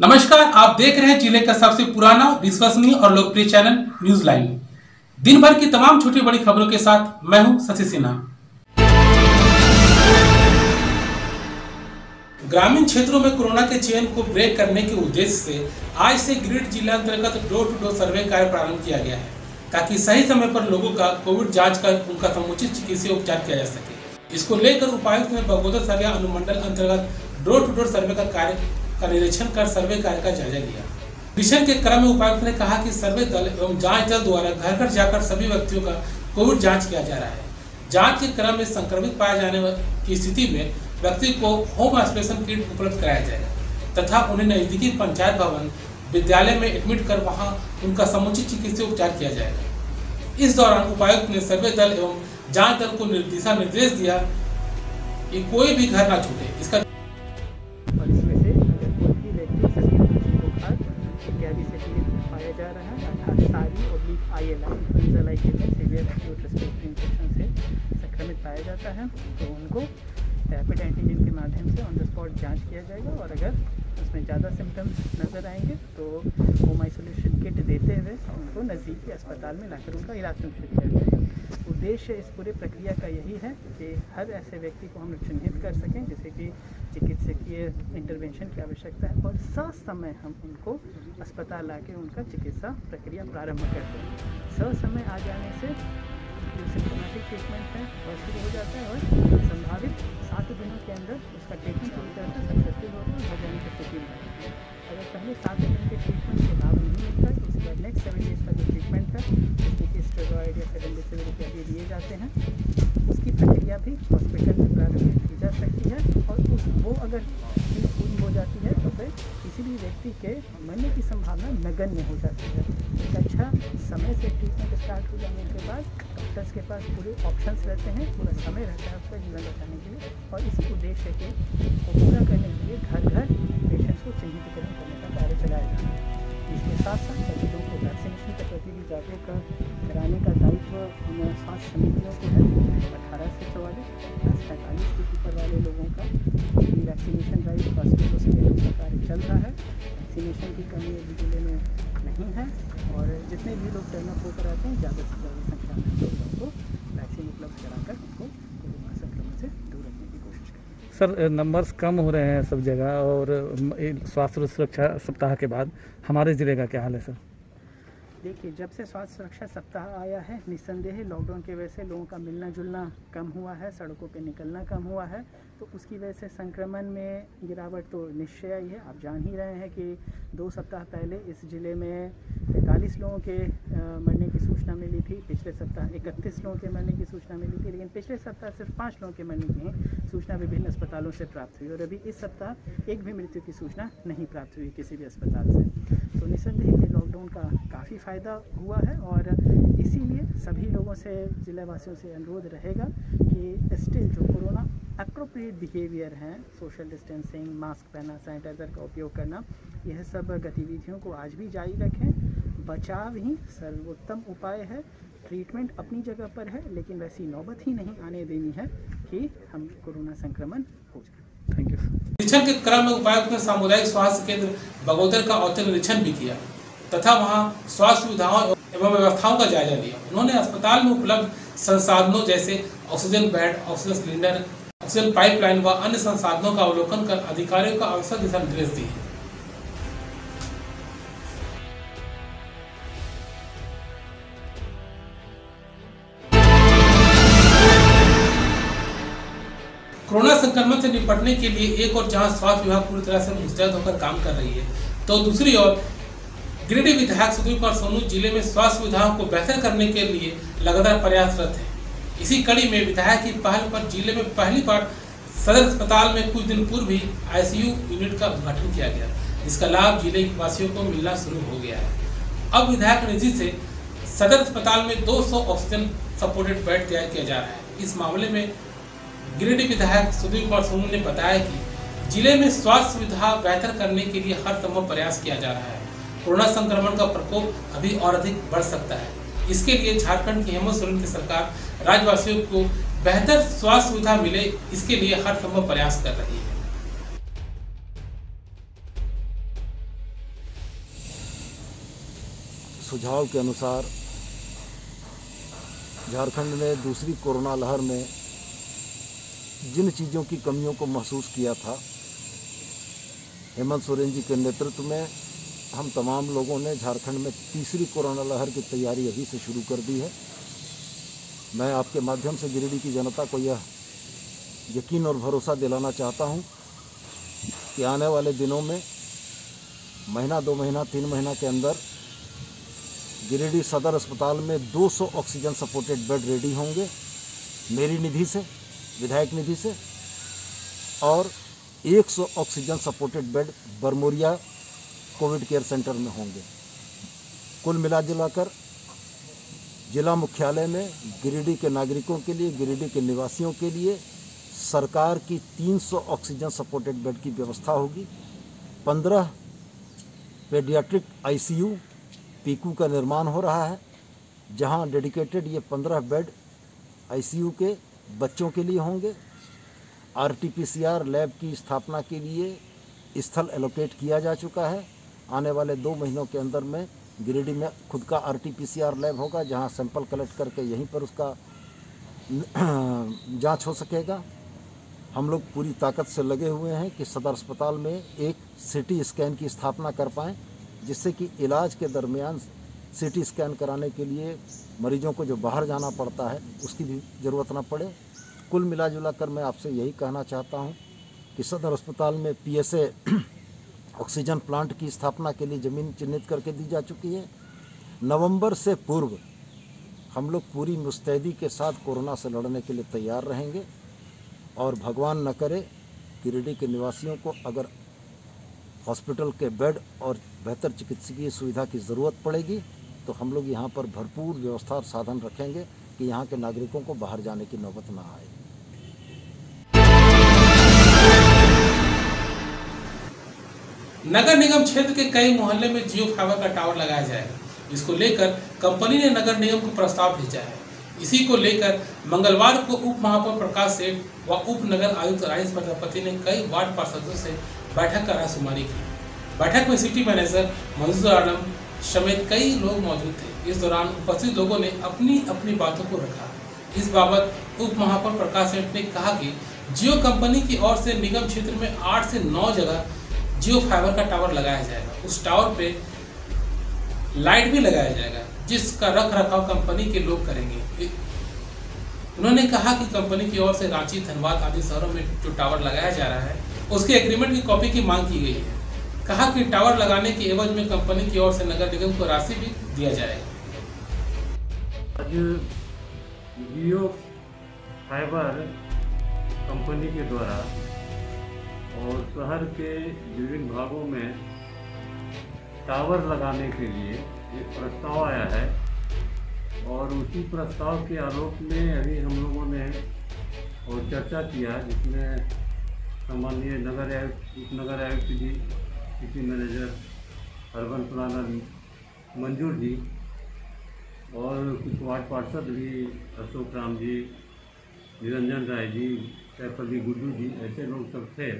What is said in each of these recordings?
नमस्कार, आप देख रहे हैं जिले का सबसे पुराना, विश्वसनीय और लोकप्रिय चैनल न्यूज लाइव। दिन भर की तमाम छोटी बड़ी खबरों के साथ मैं हूं शशि सिन्हा। ग्रामीण क्षेत्रों में कोरोना के चेन को ब्रेक करने के उद्देश्य से आज से गिरिडीह जिला अंतर्गत डोर टू डोर सर्वे कार्य प्रारंभ किया गया है, ताकि सही समय पर लोगों का कोविड जाँच कर उनका समुचित चिकित्सीय उपचार किया जा सके। इसको लेकर उपायुक्त ने बगोदर सरिया अनुमंडल अंतर्गत डोर टू डोर सर्वे का कार्य का निरीक्षण कर सर्वे कार्य का जायजा लिया। निरीक्षण के क्रम में उपायुक्त ने कहा कि सर्वे दल एवं जांच दल द्वारा घर घर जाकर सभी व्यक्तियों का कोविड जांच किया जा रहा है। जांच के क्रम में संक्रमित पाए जाने की स्थिति में व्यक्ति को होम आइसोलेशन किट उपलब्ध कराया जाएगा तथा उन्हें नजदीकी पंचायत भवन विद्यालय में एडमिट कर वहां उनका समुचित चिकित्सीय उपचार किया जाएगा। इस दौरान उपायुक्त ने सर्वे दल एवं जांच दल को दिशा निर्देश दिया कि कोई भी घर न छूटे। इसका पाया जा रहा है अर्थात सारी ILI severe acute respiratory infection से संक्रमित पाया जाता है तो उनको रैपिड एंटीजन के माध्यम से ऑन द स्पॉट जांच किया जाएगा और अगर उसमें ज़्यादा सिम्टम्स नज़र आएंगे तो होम आइसोलेशन किट देते हुए उनको नज़दीकी अस्पताल में लाकर उनका इलाज सुनिश्चित किया जाएगा। उद्देश्य इस पूरे प्रक्रिया का यही है कि हर ऐसे व्यक्ति को हम चिन्हित कर सकें जिसे कि चिकित्सकीय इंटरवेंशन की आवश्यकता है और ससमय हम उनको अस्पताल लाके उनका चिकित्सा प्रक्रिया प्रारंभ कर दें। ससमय आ जाने से जो सिम्टोमेटिक ट्रीटमेंट है वह शुरू हो जाता है और संभावित 7 दिनों के अंदर उसका ट्रीटमेंट पूरी तरह से सक्सेसफुल होता है हो जाने की स्थिति में आती है। अगर पहले 7 दिन के ट्रीटमेंट के लाभ नहीं मिलता है तो उसके बाद नेक्स्ट 7 डेज का जो ट्रीटमेंट है जिसमें कि स्टेरॉइड या रेमडेसिविर इत्यादि दिए जाते हैं उसकी प्रक्रिया भी हॉस्पिटल में प्रारंभ की जा सकती है और वो अगर चीज़ पूरी हो जाती है तो फिर किसी भी व्यक्ति के मरने की संभावना नगण्य हो जाती है। एक अच्छा समय से ट्रीटमेंट स्टार्ट हो जाने के बाद डॉक्टर्स के पास पूरे ऑप्शंस रहते हैं, पूरा समय रहता है उसका जीवन बचाने के लिए और इसी उद्देश्य के पूरा करने के लिए घर घर पेशेंट्स को चिन्हितीकरण करने का कार्य चलाया जाता है। इसके साथ साथ सभी लोगों को वैक्सीनेशन के प्रति भी जागरूक कराने का दायित्व उन स्वास्थ्य समितियों को है। 18 से 44 45 के ऊपर वाले लोगों का वैक्सीनेशन ड्राइव फर्स्ट डोज से लेने का कार्य चल रहा है। वैक्सीनेशन की कमी अभी जिले में नहीं है और जितने भी लोग टर्नअप होकर आते हैं ज़्यादा से ज़्यादा संख्या में लोगों को वैक्सीन उपलब्ध कराकर उनको कोरोना संक्रमण से दूर रखने की कोशिश करें। सर, नंबर्स कम हो रहे हैं सब जगह और स्वास्थ्य सुरक्षा सप्ताह के बाद हमारे ज़िले का क्या हाल है सर? देखिए, जब से स्वास्थ्य सुरक्षा सप्ताह आया है निस्संदेह लॉकडाउन की वजह से लोगों का मिलना जुलना कम हुआ है, सड़कों पे निकलना कम हुआ है तो उसकी वजह से संक्रमण में गिरावट तो निश्चय ही है। आप जान ही रहे हैं कि 2 सप्ताह पहले इस ज़िले में 43 लोगों के मरने की सूचना मिली थी, पिछले सप्ताह 31 लोगों के मरने की सूचना मिली थी, लेकिन पिछले सप्ताह सिर्फ 5 लोगों के मरने की सूचना विभिन्न अस्पतालों से प्राप्त हुई और अभी इस सप्ताह एक भी मृत्यु की सूचना नहीं प्राप्त हुई किसी भी अस्पताल से। तो निस्संदेह ये लॉकडाउन का काफ़ी फ़ायदा हुआ है और इसीलिए सभी लोगों से ज़िलावासियों से अनुरोध रहेगा कि स्टिल जो कोरोना अप्रोप्रिएट बिहेवियर हैं, सोशल डिस्टेंसिंग, मास्क पहनना, सैनिटाइज़र का उपयोग करना, यह सब गतिविधियों को आज भी जारी रखें। बचाव ही सर्वोत्तम उपाय है। ट्रीटमेंट अपनी जगह पर है लेकिन वैसी नौबत ही नहीं आने देनी है कि हम कोरोना संक्रमण हो जाए। Thank you. निरीक्षण के क्रम में उपायुक्त ने सामुदायिक स्वास्थ्य केंद्र बगोदर का औचक निरीक्षण भी किया तथा वहां स्वास्थ्य सुविधाओं एवं व्यवस्थाओं का जायजा लिया। उन्होंने अस्पताल में उपलब्ध संसाधनों जैसे oxygen bed, oxygen cylinder, oxygen pipeline व अन्य संसाधनों का अवलोकन कर अधिकारियों को आवश्यक दिशा निर्देश दिए। कोरोना संक्रमण से निपटने के लिए एक और जहां स्वास्थ्य विभाग पूरी तरह से मुस्तैद होकर काम कर रही है तो दूसरी ओर गिरिडीह विधायक सुधीर कुमार सोनू जिले में स्वास्थ्य सुविधाओं को बेहतर करने के लिए लगातार प्रयासरत है। इसी कड़ी में विधायक की पहल पर जिले में पहली बार सदर अस्पताल में कुछ दिन पूर्व ही ICU यूनिट का उद्घाटन किया गया, जिसका लाभ जिले वासियों को मिलना शुरू हो गया है। अब विधायक निधि से सदर अस्पताल में 200 ऑक्सीजन सपोर्टेड बेड तैयार किया जा रहा है। इस मामले में गिरिडीह विधायक सुधीर कुमार सोनू ने बताया कि जिले में स्वास्थ्य सुविधा बेहतर करने के लिए हर संभव प्रयास किया जा रहा है। कोरोना संक्रमण का प्रकोप अभी और अधिक बढ़ सकता है। इसके लिए झारखंड की हेमंत सोरेन की सरकार राज्यवासियों को बेहतर स्वास्थ्य सुविधा मिले, इसके लिए हर संभव प्रयास कर रही है। सुझाव के अनुसार झारखंड ने दूसरी कोरोना लहर में जिन चीज़ों की कमियों को महसूस किया था, हेमंत सोरेन जी के नेतृत्व में हम तमाम लोगों ने झारखंड में तीसरी कोरोना लहर की तैयारी अभी से शुरू कर दी है। मैं आपके माध्यम से गिरिडीह की जनता को यह यकीन और भरोसा दिलाना चाहता हूं कि आने वाले दिनों में महीना, 2 महीना, 3 महीना के अंदर गिरिडीह सदर अस्पताल में 200 ऑक्सीजन सपोर्टेड बेड रेडी होंगे मेरी निधि से, विधायक निधि से, और 100 oxygen supported bed Barmoria Covid care centre में होंगे। कुल मिलाजुलाकर जिला मुख्यालय में गिरिडीह के नागरिकों के लिए, गिरिडीह के निवासियों के लिए सरकार की 300 ऑक्सीजन सपोर्टेड बेड की व्यवस्था होगी। 15 पेडियाट्रिक आईसीयू पीकू का निर्माण हो रहा है, जहां डेडिकेटेड ये 15 बेड आईसीयू के बच्चों के लिए होंगे। आरटीपीसीआर लैब की स्थापना के लिए स्थल एलोकेट किया जा चुका है। आने वाले 2 महीनों के अंदर में गिरिडीह में खुद का आरटीपीसीआर लैब होगा, जहां सैंपल कलेक्ट करके यहीं पर उसका जांच हो सकेगा। हम लोग पूरी ताकत से लगे हुए हैं कि सदर अस्पताल में एक सीटी स्कैन की स्थापना कर पाएँ, जिससे कि इलाज के दरमियान सीटी स्कैन कराने के लिए मरीजों को जो बाहर जाना पड़ता है उसकी भी ज़रूरत ना पड़े। कुल मिला कर मैं आपसे यही कहना चाहता हूं कि सदर अस्पताल में पीएसए ऑक्सीजन प्लांट की स्थापना के लिए ज़मीन चिन्हित करके दी जा चुकी है। नवंबर से पूर्व हम लोग पूरी मुस्तैदी के साथ कोरोना से लड़ने के लिए तैयार रहेंगे, और भगवान न करे गिरिडीह के निवासियों को अगर हॉस्पिटल के बेड और बेहतर चिकित्सकीय सुविधा की ज़रूरत पड़ेगी तो हम लोग यहाँ पर भरपूर व्यवस्था और साधन रखेंगे कि यहाँ के नागरिकों को बाहर जाने की नौबत ना आए। नगर निगम क्षेत्र के कई मोहल्ले में जियो फाइबर का टावर लगाया जाएगा। इसको लेकर कंपनी ने नगर निगम को प्रस्ताव भेजा है। इसी को लेकर मंगलवार को उप महापौर प्रकाश सेठ व उप नगर आयुक्त राजेश प्रजापति ने कई वार्ड पार्षदों से बैठक कर रायशुमारी की। बैठक में सिटी मैनेजर मंजूर आलम समेत कई लोग मौजूद थे। इस दौरान उपस्थित लोगों ने अपनी अपनी बातों को रखा। इस बाबत उप महापौर प्रकाश सेठ ने कहा कि जियो कंपनी की ओर से निगम क्षेत्र में 8 से 9 जगह जियो फाइबर का टावर लगाया जाएगा। उस टावर पे लाइट भी लगाया जाएगा, जिसका रख रखाव कंपनी के लोग करेंगे। उन्होंने कहा कि कंपनी की ओर से रांची, धनबाद आदि शहरों में जो टावर लगाया जा रहा है उसके एग्रीमेंट की कॉपी की मांग की गई है। कहा कि टावर लगाने के एवज में कंपनी की ओर से नगर निगम को राशि भी दिया जाएगा। आज जियो फाइबर कंपनी के द्वारा और शहर के विभिन्न भागों में टावर लगाने के लिए एक प्रस्ताव आया है, और उसी प्रस्ताव के आलोक में अभी हम लोगों ने और चर्चा किया, जिसमें सामान्य नगर आयुक्त, उप नगर आयुक्त जी, सिटी मैनेजर, अर्बन प्लानर मंजूर जी और कुछ वार्ड पार्षद भी, अशोक राम जी, निरंजन राय जी, सैफली गुड्डू जी, ऐसे लोग सब थे।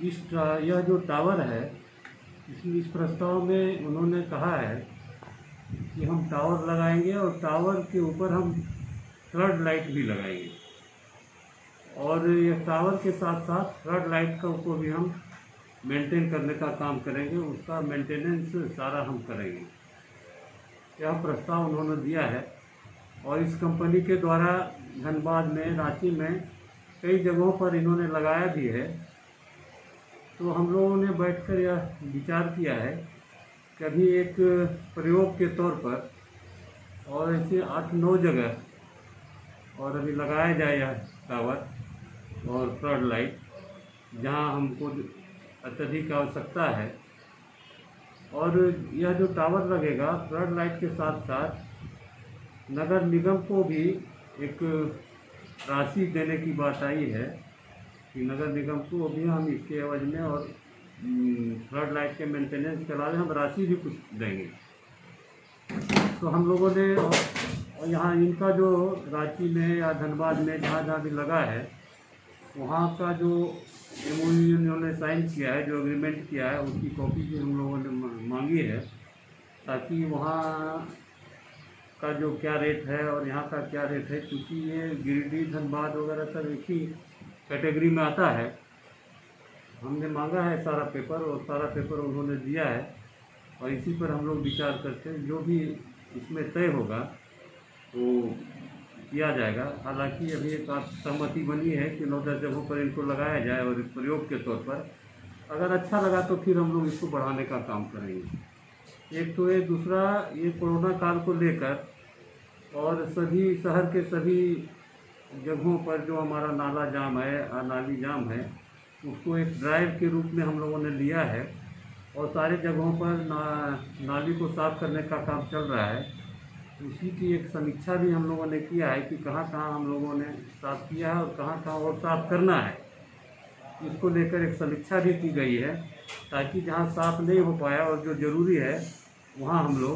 यह जो टावर है, इस प्रस्ताव में उन्होंने कहा है कि हम टावर लगाएंगे और टावर के ऊपर हम फ्लड लाइट भी लगाएंगे, और ये टावर के साथ साथ फ्लड लाइट को भी हम मेंटेन करने का काम करेंगे, उसका मेंटेनेंस सारा हम करेंगे। यह प्रस्ताव उन्होंने दिया है, और इस कंपनी के द्वारा धनबाद में, रांची में कई जगहों पर इन्होंने लगाया भी है। तो हम लोगों ने बैठकर यह विचार किया है कि अभी एक प्रयोग के तौर पर और ऐसे 8-9 जगह और अभी लगाया जाए यह टावर और फ्लड लाइट, जहां हमको अत्यधिक आवश्यकता है। और यह जो टावर लगेगा, फ्लड लाइट के साथ साथ नगर निगम को भी एक राशि देने की बात आई है कि नगर निगम को भी हम इसके एवज में और फ्लड लाइट के मेंटेनेंस के अलावा हम राशि भी कुछ देंगे। तो हम लोगों ने, और यहाँ इनका जो रांची में या धनबाद में जहाँ जहाँ भी लगा है, वहाँ का जो MOU इन्होंने साइन किया है, जो एग्रीमेंट किया है, उसकी कॉपी भी हम लोगों ने मांगी है। ताकि वहाँ का जो क्या रेट है और यहाँ का क्या रेट है, क्योंकि ये गिरिडीह धनबाद वगैरह सब एक ही कैटेगरी में आता है। हमने मांगा है सारा पेपर और सारा पेपर उन्होंने दिया है और इसी पर हम लोग विचार करते हैं। जो भी इसमें तय होगा तो किया जाएगा। हालांकि अभी एक सहमति बनी है कि 9-10 जगहों पर इनको लगाया जाए और प्रयोग के तौर पर अगर अच्छा लगा तो फिर हम लोग इसको बढ़ाने का काम करेंगे। एक तो ये, दूसरा ये कोरोना काल को लेकर और सभी शहर के सभी जगहों पर जो हमारा नाला जाम है, नाली जाम है, उसको एक ड्राइव के रूप में हम लोगों ने लिया है और सारे जगहों पर नाली को साफ़ करने का काम चल रहा है। इसी की एक समीक्षा भी हम लोगों ने किया है कि कहाँ कहाँ हम लोगों ने साफ़ किया है और कहाँ कहाँ और साफ़ करना है। इसको लेकर एक समीक्षा भी की गई है ताकि जहाँ साफ़ नहीं हो पाया और जो ज़रूरी है वहाँ हम लोग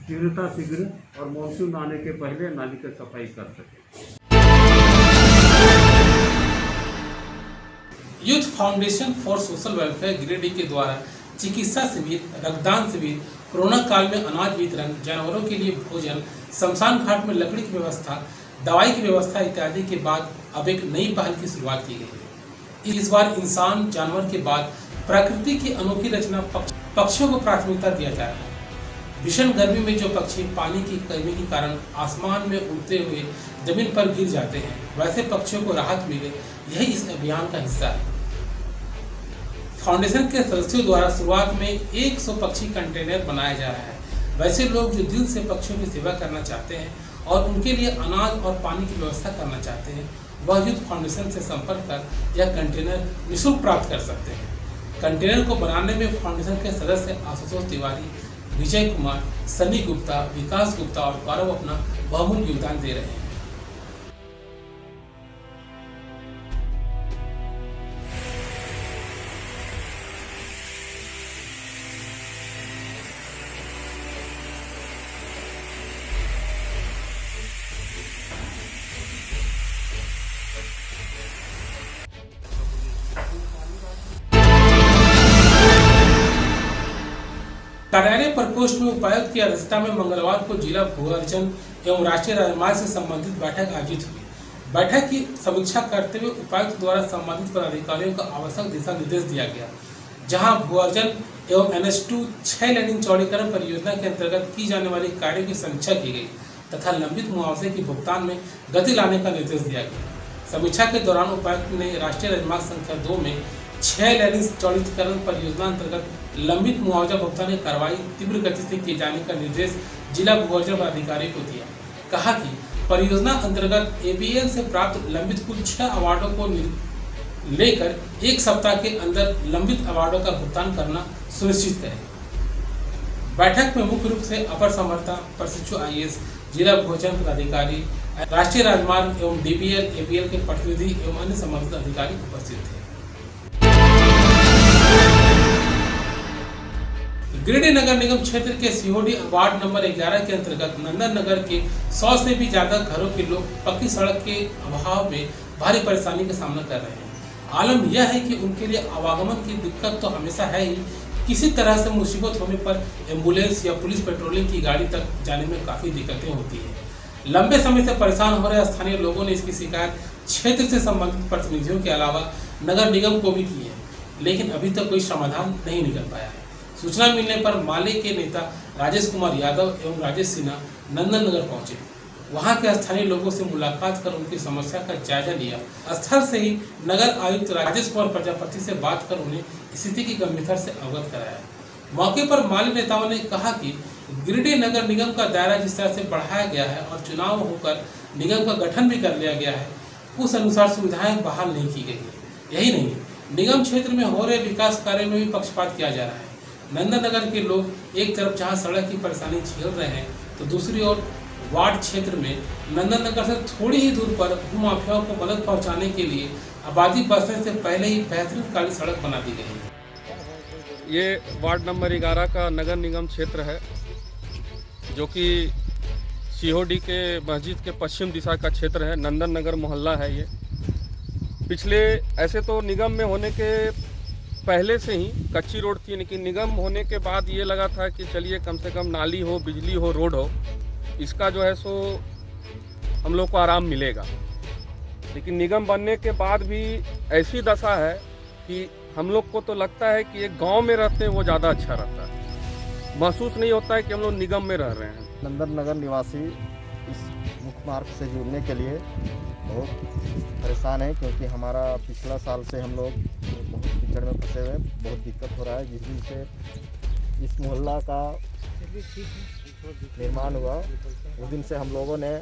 शीघ्र और मानसून आने के पहले नाली की सफाई कर सकें। Youth foundation for social welfare Giridih के द्वारा चिकित्सा शिविर, रक्तदान शिविर, कोरोना काल में अनाज वितरण, जानवरों के लिए भोजन, शमशान घाट में लकड़ी की व्यवस्था, दवाई की व्यवस्था इत्यादि के बाद अब एक नई पहल की शुरुआत की गई है। इस बार इंसान जानवर के बाद प्रकृति की अनोखी रचना पक्षियों को प्राथमिकता दिया जा रहा है। भीषण गर्मी में जो पक्षी पानी की कमी के कारण आसमान में उड़ते हुए जमीन पर गिर जाते हैं, वैसे पक्षियों को राहत मिले, यही इस अभियान का हिस्सा है। फाउंडेशन के सदस्यों द्वारा शुरुआत में 100 पक्षी कंटेनर बनाया जा रहा है। वैसे लोग जो दिल से पक्षियों की सेवा करना चाहते हैं और उनके लिए अनाज और पानी की व्यवस्था करना चाहते हैं, वह यूथ फाउंडेशन से संपर्क कर यह कंटेनर निःशुल्क प्राप्त कर सकते हैं। कंटेनर को बनाने में फाउंडेशन के सदस्य आशुतोष तिवारी, विजय कुमार, सनी गुप्ता, विकास गुप्ता और गौरव अपना बहुमूल्य योगदान दे रहे हैं। कार्यालय प्रकोष्ठ में उपायुक्त की अध्यक्षता में मंगलवार को जिला भू-अर्जन एवं राष्ट्रीय राजमार्ग से संबंधित बैठक आयोजित हुई। बैठक की समीक्षा करते हुए उपायुक्त द्वारा संबंधित पदाधिकारियों को आवश्यक दिशा निर्देश दिया गया, जहां भू-अर्जन एवं NH2 6 लेनिंग चौड़ीकरण परियोजना के अंतर्गत की जाने वाली कार्यों की समीक्षा की गई तथा लंबित मुआवजे के भुगतान में गति लाने का निर्देश दिया गया। समीक्षा के दौरान उपायुक्त ने राष्ट्रीय राजमार्ग संख्या 2 में 6 लेनिंग चौड़ीकरण परियोजना अंतर्गत लंबित मुआवजा भुगतान की कार्रवाई तीव्र गति से किए जाने का निर्देश जिला भू-अर्जन पदाधिकारी को दिया। कहा कि परियोजना अंतर्गत ABL से प्राप्त लंबित कुल 6 अवार्डों को लेकर 1 सप्ताह के अंदर लंबित अवार्डों का भुगतान करना सुनिश्चित करें। बैठक में मुख्य रूप से अपर समर्था, प्रशिक्षु IAS, जिला भू-अर्जन पदाधिकारी, राष्ट्रीय राजमार्ग एवं DBL, ABL के प्रतिनिधि एवं अन्य संबंधित अधिकारी उपस्थित थे। गिरिडीह नगर निगम क्षेत्र के COD वार्ड नंबर 11 के अंतर्गत नंदन नगर के 100 से भी ज्यादा घरों के लोग पक्की सड़क के अभाव में भारी परेशानी का सामना कर रहे हैं। आलम यह है कि उनके लिए आवागमन की दिक्कत तो हमेशा है ही, किसी तरह से मुसीबत होने पर एम्बुलेंस या पुलिस पेट्रोलिंग की गाड़ी तक जाने में काफ़ी दिक्कतें होती हैं। लंबे समय से परेशान हो रहे स्थानीय लोगों ने इसकी शिकायत क्षेत्र से संबंधित प्रतिनिधियों के अलावा नगर निगम को भी की है, लेकिन अभी तक कोई समाधान नहीं निकल पाया है। सूचना मिलने पर माले के नेता राजेश कुमार यादव एवं राजेश सिन्हा नंदन नगर पहुंचे। वहां के स्थानीय लोगों से मुलाकात कर उनकी समस्या का जायजा लिया। स्थल से ही नगर आयुक्त राजेश कुमार प्रजापति से बात कर उन्हें स्थिति की गंभीरता से अवगत कराया। मौके पर माली नेताओं ने कहा कि गिरिडीह नगर निगम का दायरा जिस तरह से बढ़ाया गया है और चुनाव होकर निगम का गठन भी कर लिया गया है, उस अनुसार सुविधाएं बहाल नहीं की गई है। यही नहीं, निगम क्षेत्र में हो रहे विकास कार्य में भी पक्षपात किया जा रहा है। नंदन नगर के लोग एक तरफ जहां सड़क की परेशानी झेल रहे हैं, तो दूसरी ओर वार्ड क्षेत्र में नंदन नगर से थोड़ी ही दूर पर भूमाफियाओं को मदद पहुंचाने के लिए आबादी बढ़ने से पहले ही बेहतरीन काली सड़क बना दी गई है। ये वार्ड नंबर 11 का नगर निगम क्षेत्र है, जो कि COD के मस्जिद के पश्चिम दिशा का क्षेत्र है। नंदन नगर मोहल्ला है ये। पिछले ऐसे तो निगम में होने के पहले से ही कच्ची रोड थी, लेकिन निगम होने के बाद ये लगा था कि चलिए कम से कम नाली हो, बिजली हो, रोड हो, इसका जो है सो हम लोग को आराम मिलेगा। लेकिन निगम बनने के बाद भी ऐसी दशा है कि हम लोग को तो लगता है कि एक गांव में रहते हैं वो ज़्यादा अच्छा रहता है, महसूस नहीं होता है कि हम लोग निगम में रह रहे हैं। नंदन नगर निवासी इस मुख्य मार्ग से जुड़ने के लिए बहुत परेशान है, क्योंकि हमारा पिछला साल से हम लोग बहुत कीचड़ में फंसे हुए, बहुत दिक्कत हो रहा है। जिस दिन से इस मोहल्ला का निर्माण हुआ उस दिन से हम लोगों ने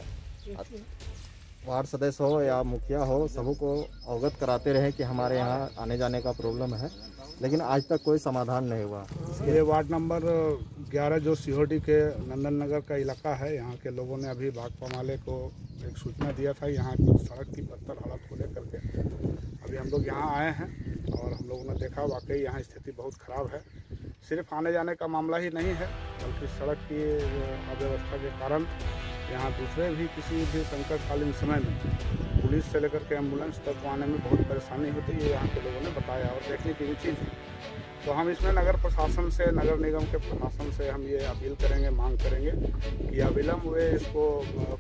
वार्ड सदस्य हो या मुखिया हो सबको अवगत कराते रहे कि हमारे यहाँ आने जाने का प्रॉब्लम है, लेकिन आज तक कोई समाधान नहीं हुआ। ये वार्ड नंबर 11 जो सीहोडी के नंदन नगर का इलाका है, यहाँ के लोगों ने अभी भाकपा माले को एक सूचना दिया था यहाँ की सड़क की बदतर हालत को लेकर के। अभी हम लोग यहाँ आए हैं और हम लोगों ने देखा वाकई यहाँ स्थिति बहुत ख़राब है। सिर्फ आने जाने का मामला ही नहीं है, बल्कि सड़क की अव्यवस्था के कारण यहाँ दूसरे भी किसी भी संकटकालीन समय में पुलिस से लेकर के एम्बुलेंस तक आने में बहुत परेशानी होती है, यहाँ के लोगों ने बताया और देखने की भी चीज़ है। तो हम इसमें नगर प्रशासन से, नगर निगम के प्रशासन से हम ये अपील करेंगे, मांग करेंगे कि अविलंब वे इसको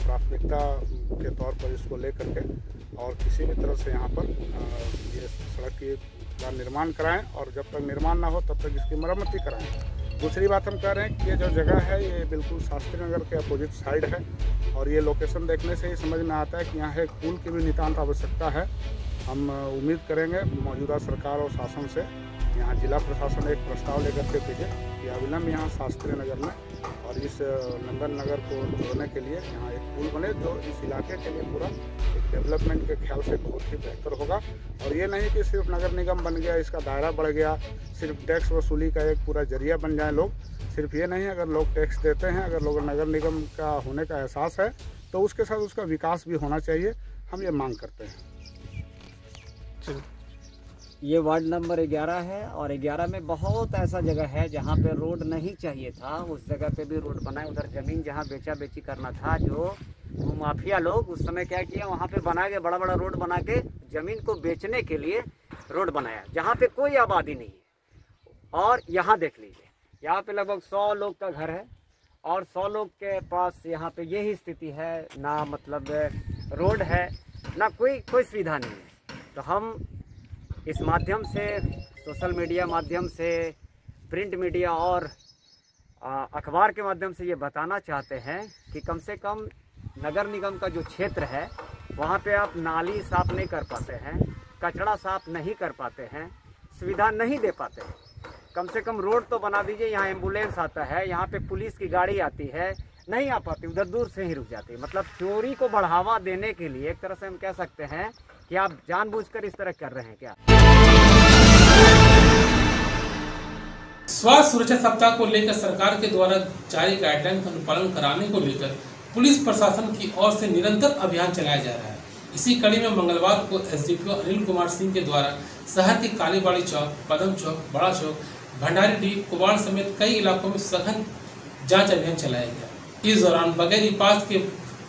प्राथमिकता के तौर पर इसको ले करके और किसी भी तरह से यहाँ पर ये सड़क का निर्माण कराएं, और जब तक निर्माण ना हो तब तक इसकी मरम्मती कराएं। दूसरी बात हम कह रहे हैं कि ये जो जगह है ये बिल्कुल शास्त्री नगर के अपोजिट साइड है, और ये लोकेशन देखने से ही समझ में आता है कि यहाँ एक पुल की भी नितांत आवश्यकता है। हम उम्मीद करेंगे मौजूदा सरकार और शासन से, यहाँ जिला प्रशासन एक प्रस्ताव लेकर के भेजे कि अविलंब यहाँ शास्त्री नगर में और इस नंदन नगर को जोड़ने के लिए यहाँ एक पुल बने, जो इस इलाके के लिए पूरा एक डेवलपमेंट के ख्याल से बहुत ही बेहतर होगा। और ये नहीं कि सिर्फ नगर निगम बन गया, इसका दायरा बढ़ गया, सिर्फ टैक्स वसूली का एक पूरा जरिया बन जाए लोग। सिर्फ ये नहीं, अगर लोग टैक्स देते हैं, अगर लोग नगर निगम का होने का एहसास है, तो उसके साथ उसका विकास भी होना चाहिए। हम ये मांग करते हैं। ये वार्ड नंबर 11 है और 11 में बहुत ऐसा जगह है जहाँ पे रोड नहीं चाहिए था, उस जगह पे भी रोड बनाए। उधर ज़मीन जहाँ बेचा बेची करना था, जो माफिया लोग उस समय क्या किया, वहाँ पे बना के बड़ा बड़ा रोड बना के ज़मीन को बेचने के लिए रोड बनाया, जहाँ पे कोई आबादी नहीं है। और यहाँ देख लीजिए, यहाँ पे लगभग 100 लोग का घर है और 100 लोग के पास यहाँ पे यही स्थिति है, ना मतलब रोड है, ना कोई सुविधा नहीं है। तो हम इस माध्यम से, सोशल मीडिया माध्यम से, प्रिंट मीडिया और अखबार के माध्यम से ये बताना चाहते हैं कि कम से कम नगर निगम का जो क्षेत्र है वहाँ पे आप नाली साफ़ नहीं कर पाते हैं, कचरा साफ़ नहीं कर पाते हैं, सुविधा नहीं दे पाते हैं। कम से कम रोड तो बना दीजिए। यहाँ एम्बुलेंस आता है, यहाँ पे पुलिस की गाड़ी आती है, नहीं आ पाती, उधर दूर से ही रुक जाती है। मतलब चोरी को बढ़ावा देने के लिए एक तरह से हम कह सकते हैं कि आप जानबूझकर इस तरह कर रहे हैं क्या। स्वास्थ्य सुरक्षा सप्ताह को लेकर सरकार के द्वारा जारी गाइडलाइन का अनुपालन कराने को लेकर पुलिस प्रशासन की ओर से निरंतर अभियान चलाया जा रहा है। इसी कड़ी में मंगलवार को एसडीपीओ अनिल कुमार सिंह के द्वारा शहर के कालीबाड़ी चौक, पदम चौक, बड़ा चौक, भंडारी डी, कुबाड़ समेत कई इलाकों में सघन जांच अभियान चलाया गया। इस दौरान बगैर ई पास के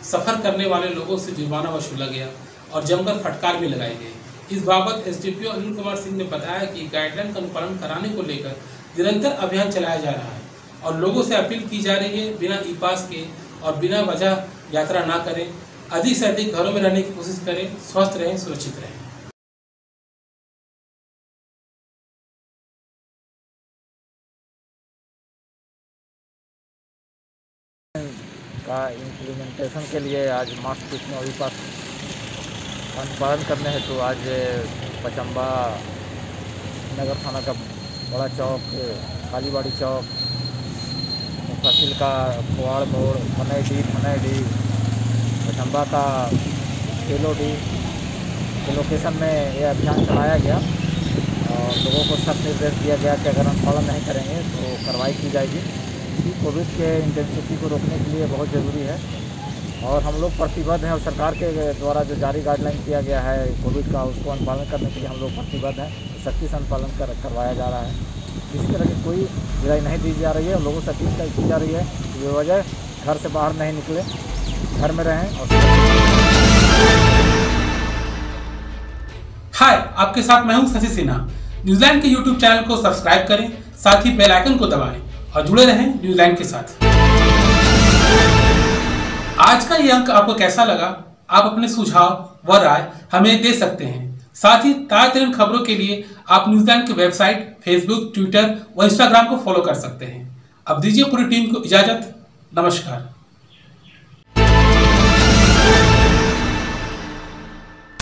सफर करने वाले लोगों से जुर्माना वसूला गया और जमकर फटकार भी लगाई गई। इस बाबत एसडीपीओ अनिल कुमार सिंह ने बताया कि गाइडलाइन का अनुपालन कराने को लेकर निरंतर अभियान चलाया जा रहा है और लोगों से अपील की जा रही है बिना ई पास के और बिना वजह यात्रा ना करें, अधिक से अधिक घरों में रहने की कोशिश करें, स्वस्थ रहें, सुरक्षित रहें। का इम्प्लीमेंटेशन के लिए आज मास्क किटने और ई पास अनुपालन करने हेतु तो आज पचम्बा नगर थाना का बड़ा चौक, कालीबाड़ी चौक, तहसील का कुवाड़ मोड़, मनैडी, पचम्बा का केलोडी के लोकेशन में ये अभियान चलाया गया और लोगों को सख्त निर्देश दिया गया कि अगर हम पालन नहीं करेंगे तो कार्रवाई की जाएगी। कोविड के इंटेंसिटी को रोकने के लिए बहुत ज़रूरी है और हम लोग प्रतिबद्ध हैं और सरकार के द्वारा जो जारी गाइडलाइन किया गया है कोविड का, उसको अनुपालन करने के लिए हम लोग प्रतिबद्ध हैं। सख्ती से अनुपालन करवाया जा रहा है। किसी तरह की कोई ढिलाई नहीं दी जा रही है। लोगों से अपील की जा रही है कि बेवजह घर से बाहर नहीं निकले, घर में रहें। और हाय, आपके साथ मैं हूं शशि सिन्हा। न्यूजीलैंड के YouTube चैनल को सब्सक्राइब करें, साथ ही बेल आइकन को दबाएं और जुड़े रहें न्यूजीलैंड के साथ। आज का ये अंक आपको कैसा लगा? आप अपने सुझाव व राय हमें दे सकते हैं। साथ ही ताज़ा खबरों के लिए आप न्यूजीलैंड की वेबसाइट, फेसबुक, ट्विटर व इंस्टाग्राम को फॉलो कर सकते हैं। अब दीजिए पूरी टीम को इजाजत। नमस्कार।